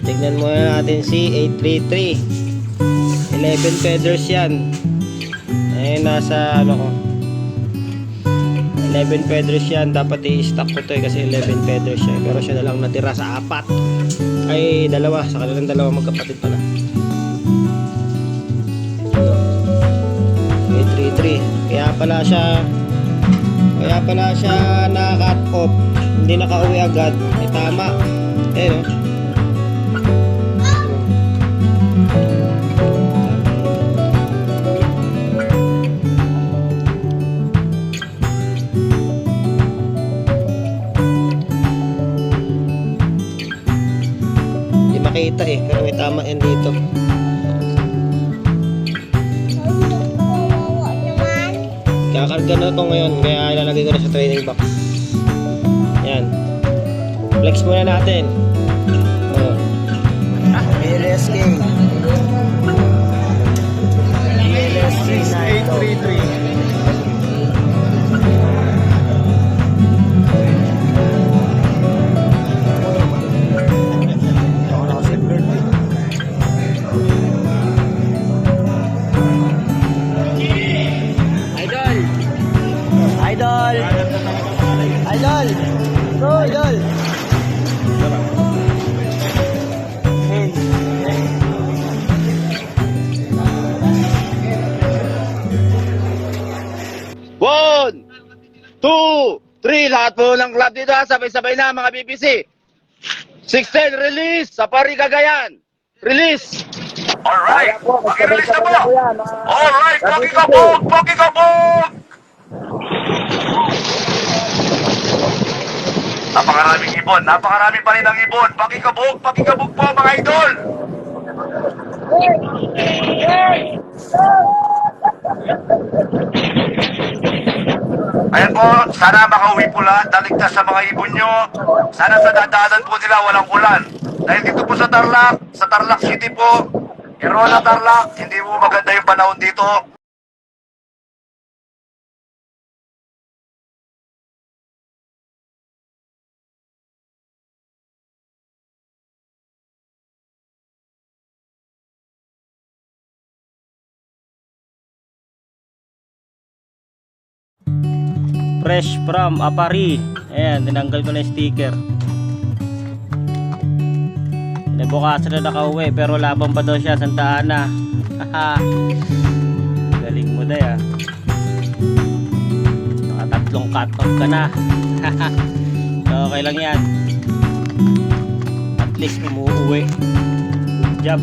Tignan muna natin si 833. 11 feathers yan. Ayun, nasa ano ko, 11 feathers yan. Dapat i-stock ko to kasi 11 feathers siya. Pero siya na lang natira sa 4. Ay, dalawa. Sa kanilang dalawa magkapatid pala. 833. Kaya pala siya na-cut off. Hindi nakauwi agad. Ay, tama. Ayun, no? Hindi makita pero may tama yan dito. Kakarga na ito ngayon, kaya ilalagay ko na sa training box. Yan. Flex muna natin. LSK. LSK 833. Idol! Go, Idol! One, two, three. Lahat po ng club dito, sabay-sabay na mga BBC. 16, release! Safari Cagayan. Release! Alright! Pag-release na po! Alright! Pakikabog! Pakikabog! Napakaraming ibon, napakarami pa rin ang ibon. Pakikabog, pakikabog po mga idol. Ayan po, sana makauwi po lahat, naligtas sa mga ibon nyo. Sana sa dadaanan po nila walang ulan. Dahil dito po sa Tarlac City po, Irona Tarlac, hindi po maganda yung panahon dito. Fresh from Apari. Ayan, tinanggal ko na yung sticker. Bukasan na nakauwi, pero labang pa daw siya, Santa Ana. Galing mo day Nakatatlong cut-off ka na. So, okay lang yan. At least umuwi. Good job.